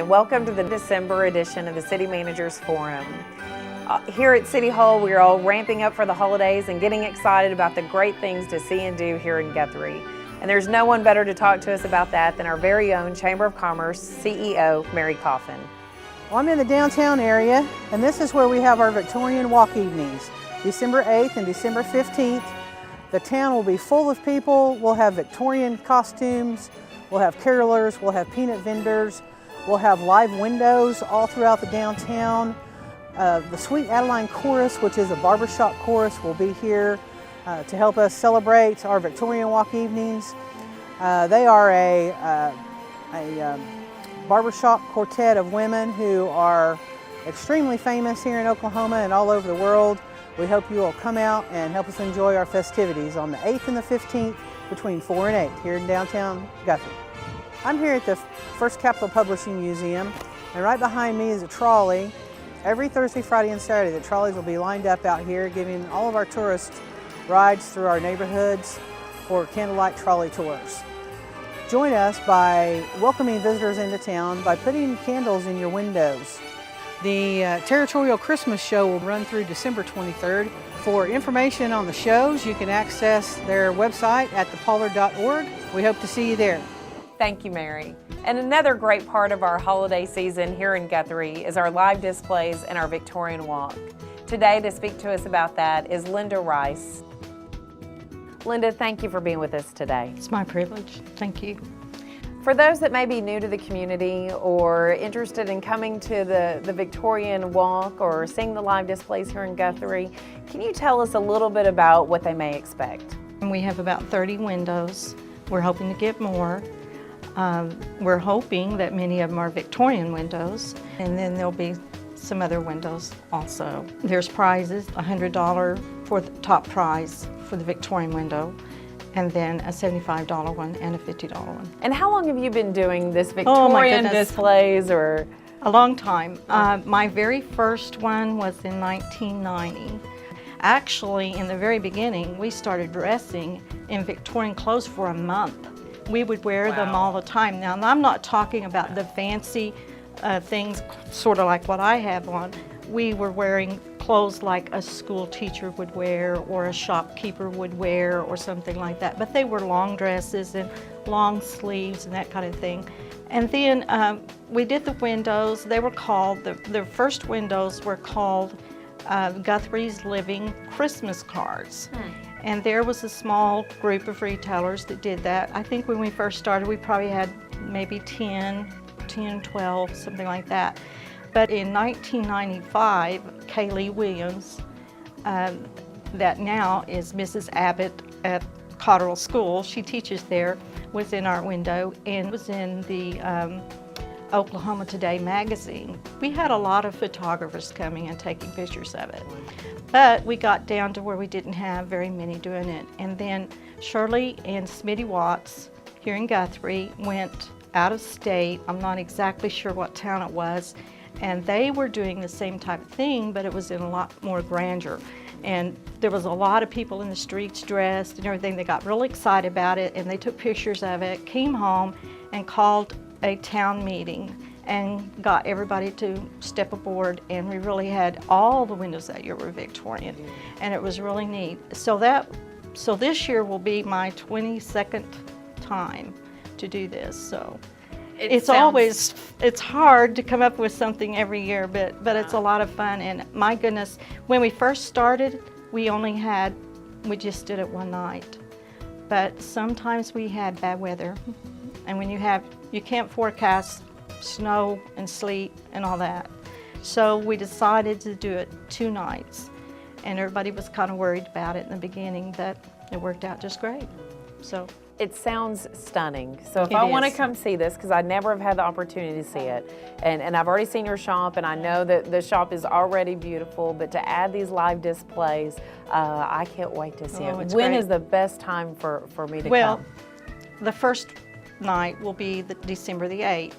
welcome to the December edition of the City Managers Forum. Here at City Hall, we are all ramping up for the holidays and getting excited about the great things to see and do here in Guthrie. And there's no one better to talk to us about that than our very own Chamber of Commerce CEO, Mary Coffin. Well, I'm in the downtown area, and this is where we have our Victorian Walk evenings, December 8th and December 15th. The town will be full of people. We'll have Victorian costumes, we'll have carolers, we'll have peanut vendors, we'll have live windows all throughout the downtown. The Sweet Adeline Chorus, which is a barbershop chorus, will be here to help us celebrate our Victorian Walk evenings. They are a barbershop quartet of women who are extremely famous here in Oklahoma and all over the world. We hope you will come out and help us enjoy our festivities on the 8th and the 15th between 4 and 8 here in downtown Guthrie. I'm here at the First Capital Publishing Museum, and right behind me is a trolley. Every Thursday, Friday, and Saturday, the trolleys will be lined up out here, giving all of our tourists rides through our neighborhoods for candlelight trolley tours. Join us by welcoming visitors into town by putting candles in your windows. The Territorial Christmas Show will run through December 23rd. For information on the shows, you can access their website at thepollard.org. We hope to see you there. Thank you, Mary. And another great part of our holiday season here in Guthrie is our live displays and our Victorian Walk. Today, to speak to us about that is Linda Rice. Linda, thank you for being with us today. It's my privilege. Thank you. For those that may be new to the community or interested in coming to the Victorian Walk or seeing the live displays here in Guthrie, can you tell us a little bit about what they may expect? We have about 30 windows. We're hoping to get more. We're hoping that many of them are Victorian windows, and then there'll be some other windows also. There's prizes, $100 for the top prize for the Victorian window, and then a $75 one and a $50 one. And how long have you been doing this Victorian displays? Or a long time. My very first one was in 1990. Actually, in the very beginning, we started dressing in Victorian clothes for a month. We would wear them all the time. Now, I'm not talking about the fancy things, sort of like what I have on. We were wearing clothes like a school teacher would wear or a shopkeeper would wear or something like that. But they were long dresses and long sleeves and that kind of thing. And then we did the windows. They were called, the first windows were called Guthrie's Living Christmas Cards. And there was a small group of retailers that did that. I think when we first started, we probably had maybe 10, 12, something like that. But in 1995, Kaylee Williams, that now is Mrs. Abbott at Cotterill School, she teaches there, was in our window and was in the Oklahoma Today magazine. We had a lot of photographers coming and taking pictures of it. But we got down to where we didn't have very many doing it. And then Shirley and Smitty Watts here in Guthrie went out of state. I'm not exactly sure what town it was. And they were doing the same type of thing, but it was in a lot more grandeur. And there was a lot of people in the streets dressed and everything. They got really excited about it and they took pictures of it, came home and called a town meeting and got everybody to step aboard, and we really had all the windows that year were Victorian, and it was really neat. So this year will be my 22nd time to do this. So it's hard to come up with something every year, but it's a lot of fun. And my goodness, when we first started, we just did it one night. But sometimes we had bad weather, and when you can't forecast snow and sleet and all that. So we decided to do it 2 nights, and everybody was kind of worried about it in the beginning, but it worked out just great. So it sounds stunning. So if I want to come see this, because I never have had the opportunity to see it, and I've already seen your shop, and I know that the shop is already beautiful, but to add these live displays, I can't wait to see it. When is the best time for me to come? Well, the first night will be December the 8th.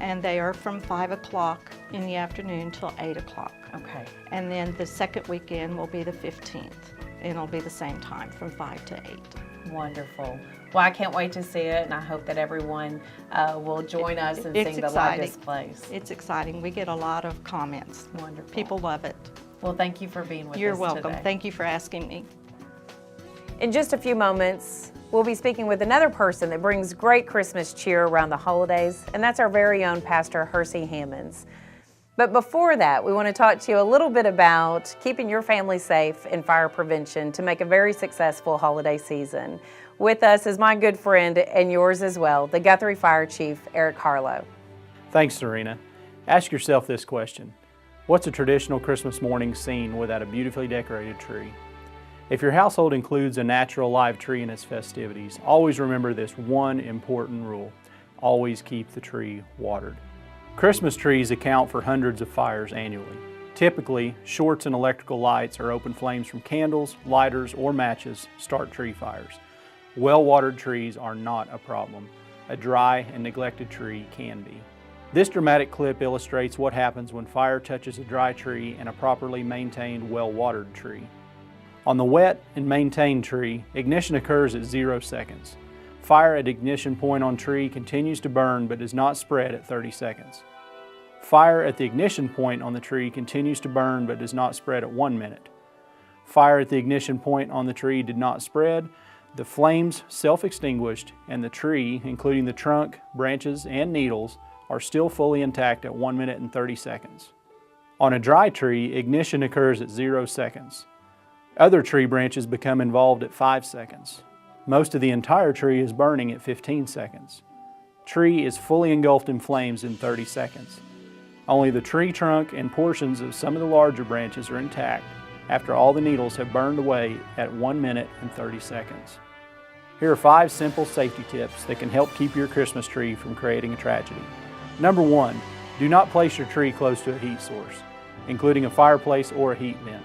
And they are from 5 o'clock in the afternoon till 8 o'clock. Okay. And then the second weekend will be the 15th, and it'll be the same time from 5 to 8. Wonderful. Well, I can't wait to see it, and I hope that everyone will join us and It's sing the live exciting. displays. It's exciting. We get a lot of comments. Wonderful. People love it. Well, thank you for being with You're us welcome. today. Thank you for asking me. In just a few moments, we'll be speaking with another person that brings great Christmas cheer around the holidays, and that's our very own Pastor Hersey Hammonds. But before that, we want to talk to you a little bit about keeping your family safe and fire prevention to make a very successful holiday season. With us is my good friend, and yours as well, the Guthrie Fire Chief, Eric Harlow. Thanks, Serena. Ask yourself this question. What's a traditional Christmas morning scene without a beautifully decorated tree? If your household includes a natural live tree in its festivities, always remember this one important rule. Always keep the tree watered. Christmas trees account for hundreds of fires annually. Typically, shorts and electrical lights or open flames from candles, lighters, or matches start tree fires. Well-watered trees are not a problem. A dry and neglected tree can be. This dramatic clip illustrates what happens when fire touches a dry tree and a properly maintained, well-watered tree. On the wet and maintained tree, ignition occurs at 0 seconds. Fire at ignition point on tree continues to burn but does not spread at 30 seconds. Fire at the ignition point on the tree continues to burn but does not spread at 1 minute. Fire at the ignition point on the tree did not spread, the flames self-extinguished, and the tree, including the trunk, branches, and needles, are still fully intact at 1 minute and 30 seconds. On a dry tree, ignition occurs at 0 seconds. Other tree branches become involved at 5 seconds. Most of the entire tree is burning at 15 seconds. Tree is fully engulfed in flames in 30 seconds. Only the tree trunk and portions of some of the larger branches are intact after all the needles have burned away at 1 minute and 30 seconds. Here are 5 simple safety tips that can help keep your Christmas tree from creating a tragedy. Number 1, do not place your tree close to a heat source, including a fireplace or a heat vent.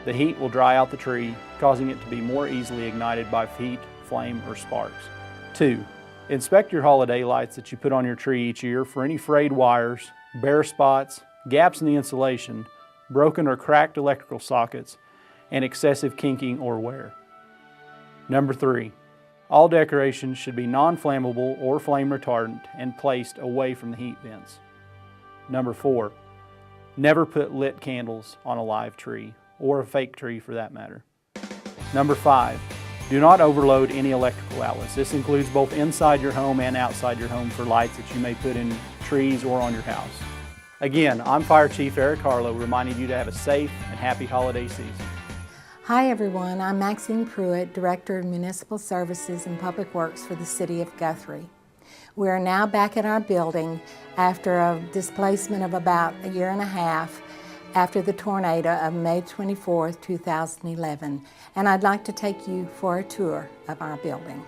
The heat will dry out the tree, causing it to be more easily ignited by heat, flame, or sparks. 2, inspect your holiday lights that you put on your tree each year for any frayed wires, bare spots, gaps in the insulation, broken or cracked electrical sockets, and excessive kinking or wear. Number 3, all decorations should be non-flammable or flame retardant and placed away from the heat vents. Number 4, never put lit candles on a live tree, or a fake tree for that matter. Number 5, do not overload any electrical outlets. This includes both inside your home and outside your home for lights that you may put in trees or on your house. Again, I'm Fire Chief Eric Harlow, reminding you to have a safe and happy holiday season. Hi everyone, I'm Maxine Pruitt, Director of Municipal Services and Public Works for the City of Guthrie. We are now back in our building after a displacement of about a year and a half after the tornado of May 24th, 2011, and I'd like to take you for a tour of our building.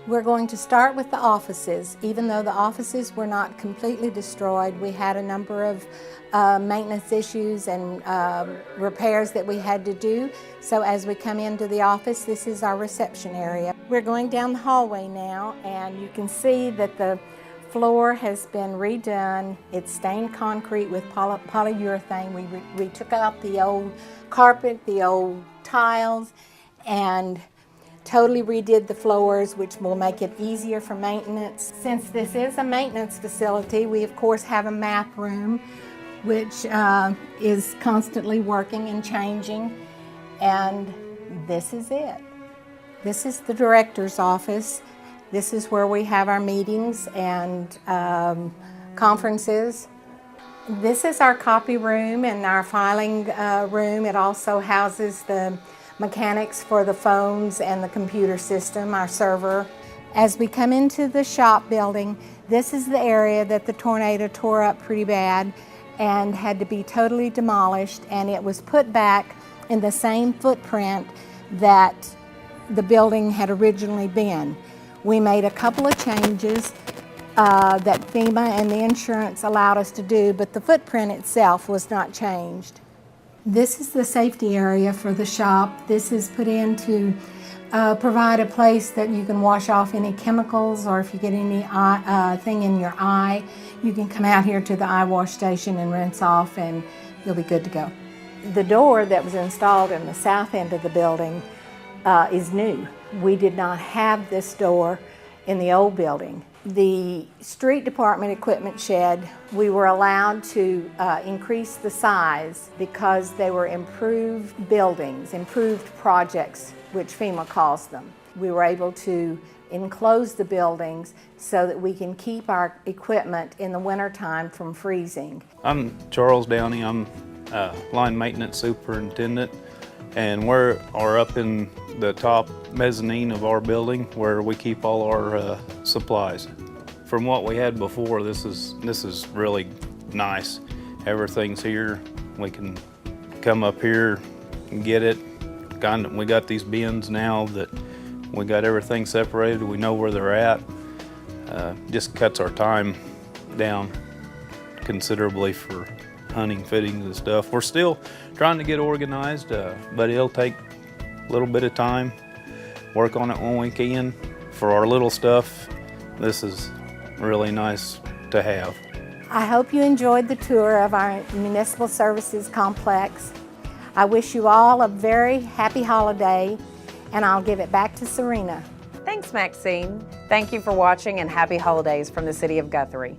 We're going to start with the offices. Even though the offices were not completely destroyed, we had a number of maintenance issues and repairs that we had to do. So as we come into the office, this is our reception area. We're going down the hallway now, and you can see that the floor has been redone. It's stained concrete with polyurethane. We took out the old carpet, the old tiles, and totally redid the floors, which will make it easier for maintenance. Since this is a maintenance facility, we of course have a map room, which is constantly working and changing, and this is it. This is the director's office. This is where we have our meetings and conferences. This is our copy room and our filing room. It also houses the mechanics for the phones and the computer system, our server. As we come into the shop building, this is the area that the tornado tore up pretty bad and had to be totally demolished, and it was put back in the same footprint that the building had originally been. We made a couple of changes that FEMA and the insurance allowed us to do, but the footprint itself was not changed. This is the safety area for the shop. This is put in to provide a place that you can wash off any chemicals, or if you get any thing in your eye, you can come out here to the eye wash station and rinse off, and you'll be good to go. The door that was installed in the south end of the building is new. We did not have this door in the old building. The street department equipment shed, we were allowed to increase the size because they were improved buildings, improved projects, which FEMA calls them. We were able to enclose the buildings so that we can keep our equipment in the wintertime from freezing. I'm Charles Downey. I'm line maintenance superintendent, and we are up in the top mezzanine of our building where we keep all our supplies. From what we had before, this is really nice. Everything's here. We can come up here and get it. We got these bins now that we got everything separated. We know where they're at. Just cuts our time down considerably for hunting, fittings and stuff. We're still trying to get organized, but it'll take a little bit of time. Work on it when we can. For our little stuff, this is really nice to have. I hope you enjoyed the tour of our Municipal Services Complex. I wish you all a very happy holiday, and I'll give it back to Serena. Thanks, Maxine. Thank you for watching, and happy holidays from the City of Guthrie.